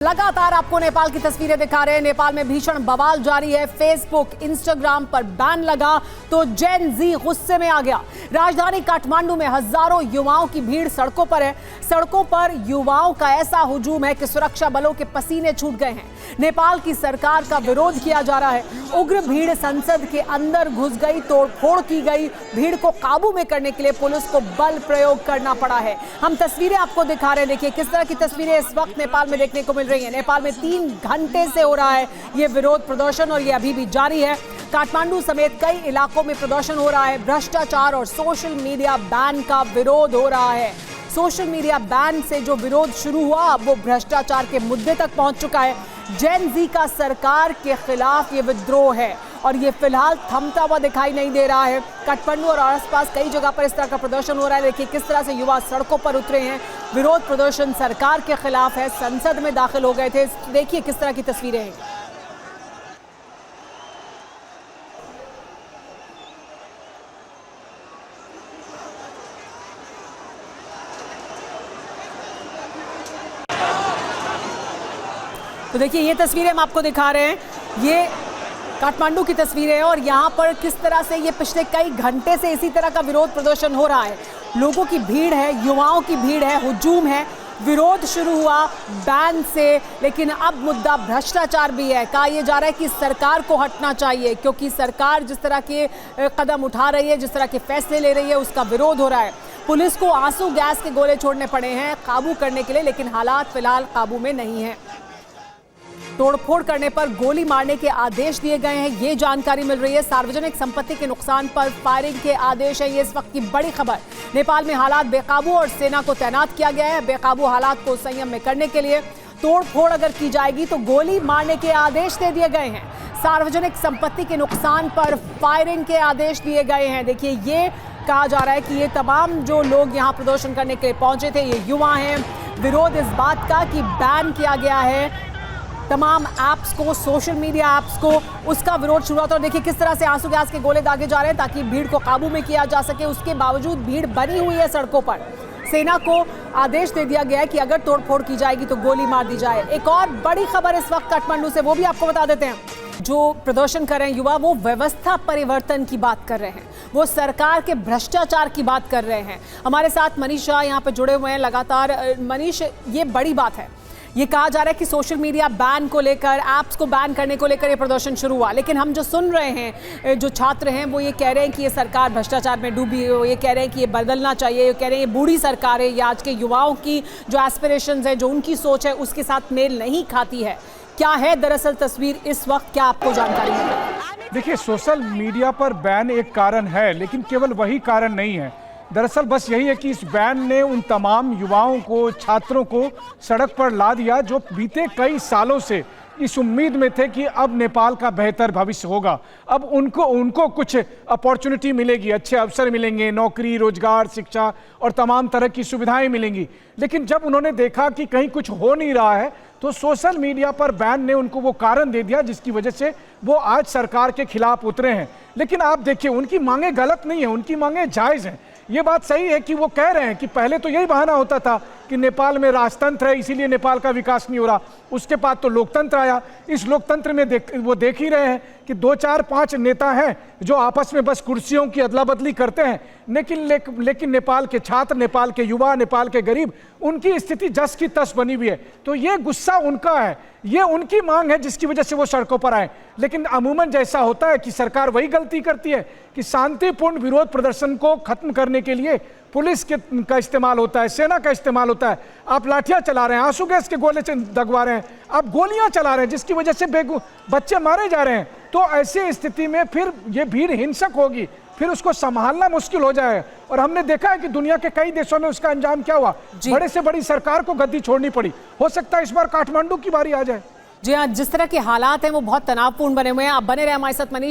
लगातार आपको नेपाल की तस्वीरें दिखा रहे हैं। नेपाल में भीषण बवाल जारी है। फेसबुक, इंस्टाग्राम पर बैन लगा तो जेन जी गुस्से में आ गया। राजधानी काठमांडू में हजारों युवाओं की भीड़ सड़कों पर है। सड़कों पर युवाओं का ऐसा हुजूम है कि सुरक्षा बलों के पसीने छूट गए हैं। नेपाल की सरकार का विरोध किया जा रहा है। उग्र भीड़ संसद के अंदर घुस गई, तोड़फोड़ की गई। भीड़ को काबू में करने के लिए पुलिस को बल प्रयोग करना पड़ा है। हम तस्वीरें आपको दिखा रहे हैं। देखिए किस तरह की तस्वीरें इस वक्त नेपाल में देखने को मिल रही है। नेपाल में 3 घंटे से हो रहा है ये विरोध प्रदर्शन और ये अभी भी जारी है। काठमांडू समेत कई इलाकों में प्रदर्शन हो रहा है। भ्रष्टाचार और सोशल मीडिया बैन का विरोध हो रहा है। सोशल मीडिया बैन से जो विरोध शुरू हुआ अब वो भ्रष्टाचार के मुद्दे तक पहुंच चुका है। जेन जी का सरकार के खिलाफ ये विद्रोह है और ये फिलहाल थमता हुआ दिखाई नहीं दे रहा है। काठमांडू और आसपास कई जगह पर इस तरह का प्रदर्शन हो रहा है। देखिए किस तरह से युवा सड़कों पर उतरे हैं। विरोध प्रदर्शन सरकार के खिलाफ है। संसद में दाखिल हो गए थे। देखिए किस तरह की तस्वीरें हैं। तो देखिए ये तस्वीरें हम आपको दिखा रहे हैं। ये काठमांडू की तस्वीरें हैं और यहाँ पर किस तरह से ये पिछले कई घंटे से इसी तरह का विरोध प्रदर्शन हो रहा है। लोगों की भीड़ है, युवाओं की भीड़ है, हुजूम है। विरोध शुरू हुआ बैन से, लेकिन अब मुद्दा भ्रष्टाचार भी है। कहा यह जा रहा है कि सरकार को हटना चाहिए क्योंकि सरकार जिस तरह के कदम उठा रही है, जिस तरह के फैसले ले रही है, उसका विरोध हो रहा है। पुलिस को आंसू गैस के गोले छोड़ने पड़े हैं काबू करने के लिए, लेकिन हालात फिलहाल काबू में नहीं है। तोड़फोड़ करने पर गोली मारने के आदेश दिए गए हैं, ये जानकारी मिल रही है। सार्वजनिक संपत्ति के नुकसान पर फायरिंग के आदेश है, ये इस वक्त की बड़ी खबर। नेपाल में हालात बेकाबू और सेना को तैनात किया गया है। बेकाबू हालात को संयम में करने के लिए तोड़फोड़ अगर की जाएगी तो गोली मारने के आदेश दे दिए गए हैं। सार्वजनिक संपत्ति के नुकसान पर फायरिंग के आदेश दिए गए हैं। देखिए ये कहा जा रहा है कि ये तमाम जो लोग यहाँ प्रदर्शन करने के लिए पहुंचे थे ये युवा हैं। विरोध इस बात का कि बैन किया गया है तमाम ऐप्स को, सोशल मीडिया ऐप्स को, उसका विरोध शुरू हुआ था। और देखिए किस तरह से आंसू गैस के गोले दागे जा रहे हैं ताकि भीड़ को काबू में किया जा सके। उसके बावजूद भीड़ बनी हुई है सड़कों पर। सेना को आदेश दे दिया गया है कि अगर तोड़फोड़ की जाएगी तो गोली मार दी जाए। एक और बड़ी खबर इस वक्त काठमांडू से, वो भी आपको बता देते हैं। जो प्रदर्शन कर रहे हैं युवा, वो व्यवस्था परिवर्तन की बात कर रहे हैं, वो सरकार के भ्रष्टाचार की बात कर रहे हैं। हमारे साथ मनीष शाह यहाँ पे जुड़े हुए हैं लगातार। मनीष, ये बड़ी बात है। ये कहा जा रहा है कि सोशल मीडिया बैन को लेकर, ऐप्स को बैन करने को लेकर ये प्रदर्शन शुरू हुआ, लेकिन हम जो सुन रहे हैं, जो छात्र हैं वो ये कह रहे हैं कि ये सरकार भ्रष्टाचार में डूबी है। ये कह रहे हैं कि ये बदलना चाहिए। ये कह रहे हैं ये बूढ़ी सरकार है, ये आज के युवाओं की जो एस्पिरेशंस है, जो उनकी सोच है, उसके साथ मेल नहीं खाती है। क्या है दरअसल तस्वीर इस वक्त, क्या आपको जानकारी है? देखिए सोशल मीडिया पर बैन एक कारण है, लेकिन केवल वही कारण नहीं है। दरअसल बस यही है कि इस बैन ने उन तमाम युवाओं को, छात्रों को सड़क पर ला दिया जो बीते कई सालों से इस उम्मीद में थे कि अब नेपाल का बेहतर भविष्य होगा। अब उनको कुछ अपॉर्चुनिटी मिलेगी, अच्छे अवसर मिलेंगे, नौकरी, रोजगार, शिक्षा और तमाम तरह की सुविधाएं मिलेंगी। लेकिन जब उन्होंने देखा कि कहीं कुछ हो नहीं रहा है तो सोशल मीडिया पर बैन ने उनको वो कारण दे दिया जिसकी वजह से वो आज सरकार के खिलाफ उतरे हैं। लेकिन आप देखिए उनकी मांगे गलत नहीं है, उनकी मांगे जायज़ हैं। ये बात सही है कि वो कह रहे हैं कि पहले तो यही बहाना होता था कि नेपाल में राजतंत्र है इसीलिए नेपाल का विकास नहीं हो रहा। उसके बाद तो लोकतंत्र आया। इस लोकतंत्र में वो देख ही रहे हैं कि 2, 4, 5 नेता हैं जो आपस में बस कुर्सियों की अदला बदली करते हैं। लेकिन नेपाल के छात्र, नेपाल के युवा, नेपाल के गरीब, उनकी स्थिति जस की तस बनी हुई है। तो ये गुस्सा उनका है, ये उनकी मांग है जिसकी वजह से वो सड़कों पर आए। लेकिन अमूमन जैसा होता है कि सरकार वही गलती करती है कि शांतिपूर्ण विरोध प्रदर्शन को खत्म करने के लिए पुलिस का इस्तेमाल होता है, सेना का इस्तेमाल होता है। आप लाठियां चला रहे हैं, आंसू गैस के गोले से दगवा रहे हैं, आप गोलियां चला रहे हैं जिसकी वजह से बच्चे मारे जा रहे हैं। तो ऐसी स्थिति में फिर ये भीड़ हिंसक होगी, फिर उसको संभालना मुश्किल हो जाएगा। और हमने देखा है कि दुनिया के कई देशों में उसका अंजाम क्या हुआ, बड़े से बड़ी सरकार को गद्दी छोड़नी पड़ी। हो सकता है इस बार काठमांडू की बारी आ जाए। जी हाँ, जिस तरह के हालात हैं वो बहुत तनावपूर्ण बने हुए हैं। आप बने रहे हमारे साथ मनीष।